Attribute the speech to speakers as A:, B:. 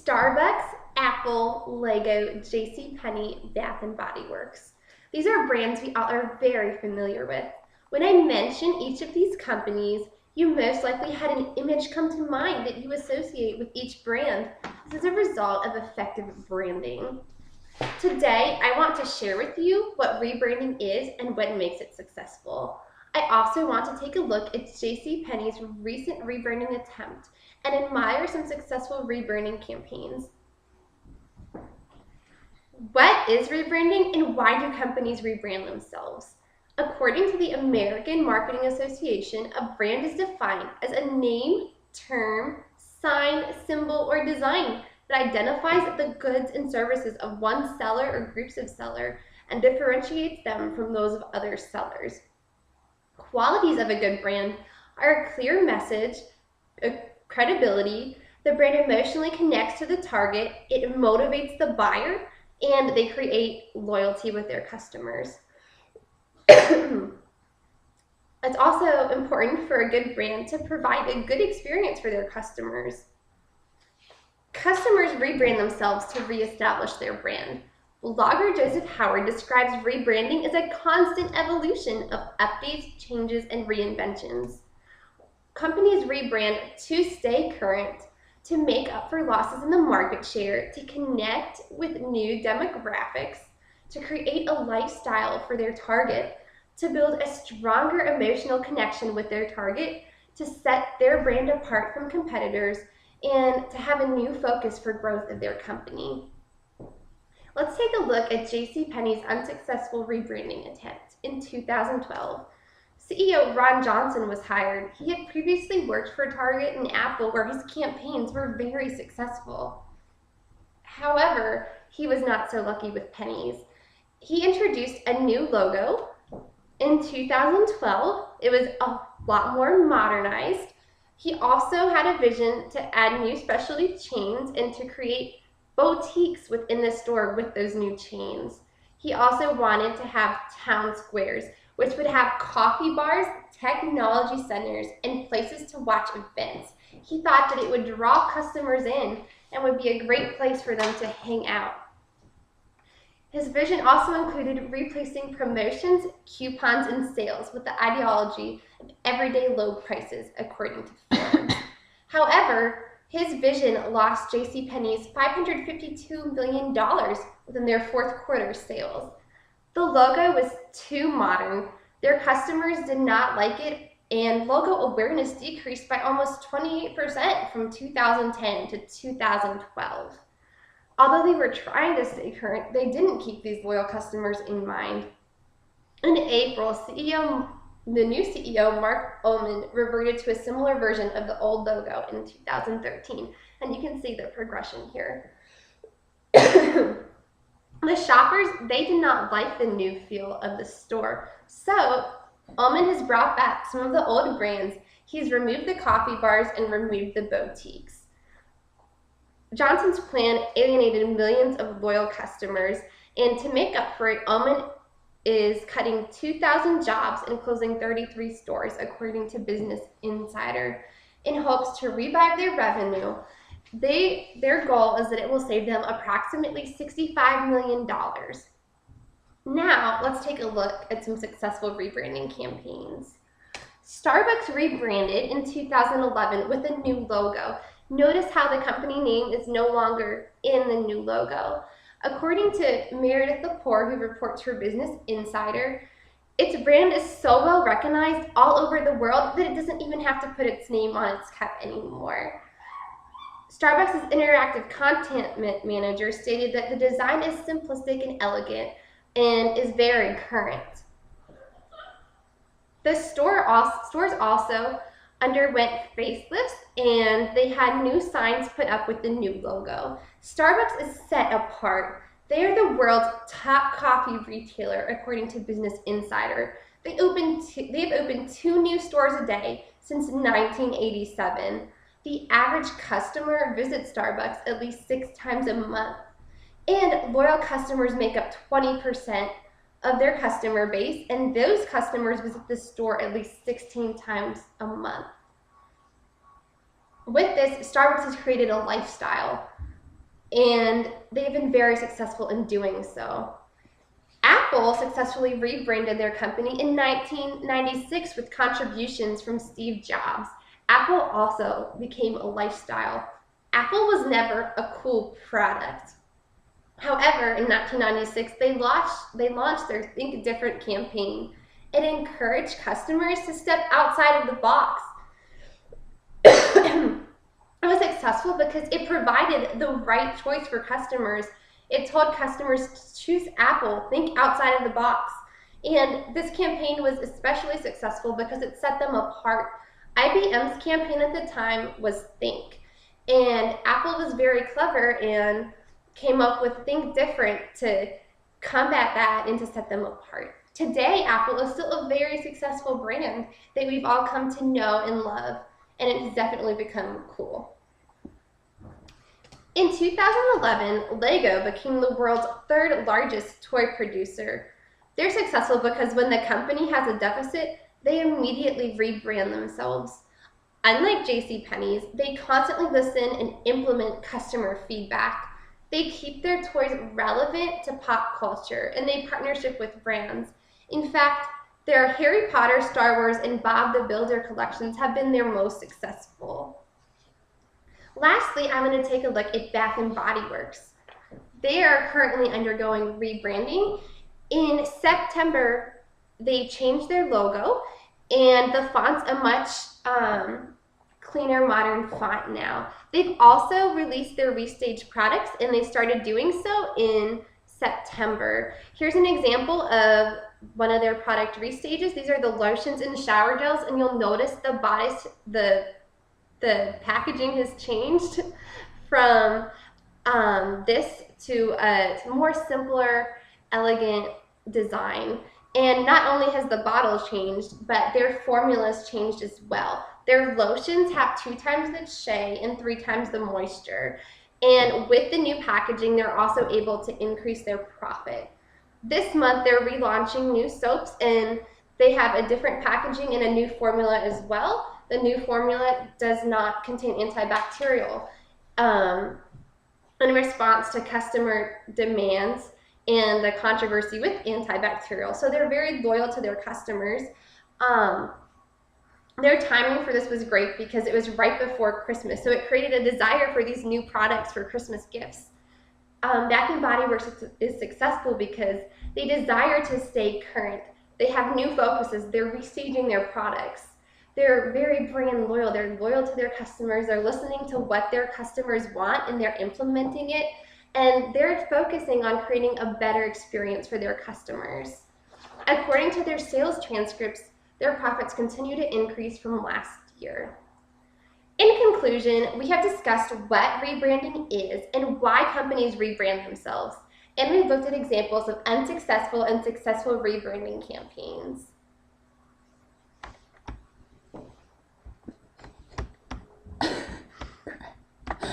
A: Starbucks, Apple, Lego, JCPenney, Bath and Body Works. These are brands we all are very familiar with. When I mention each of these companies, you most likely had an image come to mind that you associate with each brand. This is a result of effective branding. Today, I want to share with you what rebranding is and what makes it successful. I also want to take a look at JCPenney's recent rebranding attempt and admire some successful rebranding campaigns. What is rebranding and why do companies rebrand themselves? According to the American Marketing Association, a brand is defined as a name, term, sign, symbol, or design that identifies the goods and services of one seller or groups of sellers and differentiates them from those of other sellers. Qualities of a good brand are a clear message, credibility, the brand emotionally connects to the target, it motivates the buyer, and they create loyalty with their customers. It's also important for a good brand to provide a good experience for their customers. Customers rebrand themselves to reestablish their brand. Blogger Joseph Howard describes rebranding as a constant evolution of updates, changes, and reinventions. Companies rebrand to stay current, to make up for losses in the market share, to connect with new demographics, to create a lifestyle for their target, to build a stronger emotional connection with their target, to set their brand apart from competitors, and to have a new focus for growth of their company. Let's take a look at JCPenney's unsuccessful rebranding attempt. In 2012, CEO Ron Johnson was hired. He had previously worked for Target and Apple, where his campaigns were very successful. However, he was not so lucky with pennies. He introduced a new logo. In 2012, it was a lot more modernized. He also had a vision to add new specialty chains and to create boutiques within the store with those new chains. He also wanted to have town squares, which would have coffee bars, technology centers, and places to watch events. He thought that it would draw customers in and would be a great place for them to hang out. His vision also included replacing promotions, coupons, and sales with the ideology of everyday low prices, according to Forbes. However, his vision lost JCPenney's $552 million within their fourth quarter sales. The logo was too modern, their customers did not like it, and logo awareness decreased by almost 28% from 2010 to 2012. Although they were trying to stay current, they didn't keep these loyal customers in mind. In April, the new CEO, Mark Ullman, reverted to a similar version of the old logo in 2013, and you can see the progression here. The shoppers, they did not like the new feel of the store, so Ullman has brought back some of the old brands. He's removed the coffee bars and removed the boutiques. Johnson's plan alienated millions of loyal customers, and to make up for it, Ullman is cutting 2,000 jobs and closing 33 stores, according to Business Insider, in hopes to revive their revenue. Their goal is that it will save them approximately $65 million. Now, let's take a look at some successful rebranding campaigns. Starbucks rebranded in 2011 with a new logo. Notice how the company name is no longer in the new logo. According to Meredith Lepore, who reports for Business Insider, its brand is so well recognized all over the world that it doesn't even have to put its name on its cup anymore. Starbucks' interactive content manager stated that the design is simplistic and elegant and is very current. The stores also underwent facelifts, and they had new signs put up with the new logo. Starbucks is set apart. They are the world's top coffee retailer, according to Business Insider. They have opened 2 new stores a day since 1987. The average customer visits Starbucks at least 6 times a month, and loyal customers make up 20% of their customer base, and those customers visit the store at least 16 times a month. With this, Starbucks has created a lifestyle. and they've been very successful in doing so. Apple successfully rebranded their company in 1996 with contributions from Steve Jobs. Apple also became a lifestyle. Apple was never a cool product. However, in 1996, they launched their Think Different campaign. It encouraged customers to step outside of the box. It was successful because it provided the right choice for customers. It told customers to choose Apple, think outside of the box. And this campaign was especially successful because it set them apart. IBM's campaign at the time was Think. And Apple was very clever and came up with Think Different to combat that and to set them apart. Today, Apple is still a very successful brand that we've all come to know and love, and it's definitely become cool. In 2011, Lego became the world's third largest toy producer. They're successful because when the company has a deficit, they immediately rebrand themselves. Unlike JCPenney's, they constantly listen and implement customer feedback. They keep their toys relevant to pop culture, and they partnership with brands. In fact, their Harry Potter, Star Wars, and Bob the Builder collections have been their most successful. Lastly, I'm going to take a look at Bath & Body Works. They are currently undergoing rebranding. In September, they changed their logo, and the font's a much cleaner, modern font now. They've also released their Restage products, and they started doing so in September. Here's an example of one of their product restages. These are the lotions and shower gels, and you'll notice the bodice, the packaging has changed from this to a more simpler, elegant design. And not only has the bottle changed, but their formulas changed as well. Their lotions have 2 times the shea and 3 times the moisture. And with the new packaging, they're also able to increase their profit. This month, they're relaunching new soaps, and they have a different packaging and a new formula as well. The new formula does not contain antibacterial in response to customer demands and the controversy with antibacterial. So they're very loyal to their customers. Their timing for this was great because it was right before Christmas. So it created a desire for these new products for Christmas gifts. Bath & Body Works is successful because they desire to stay current. They have new focuses. They're restaging their products. They're very brand loyal. They're loyal to their customers. They're listening to what their customers want, and they're implementing it. And they're focusing on creating a better experience for their customers. According to their sales transcripts, their profits continue to increase from last year. In conclusion, we have discussed what rebranding is and why companies rebrand themselves. And we've looked at examples of unsuccessful and successful rebranding campaigns.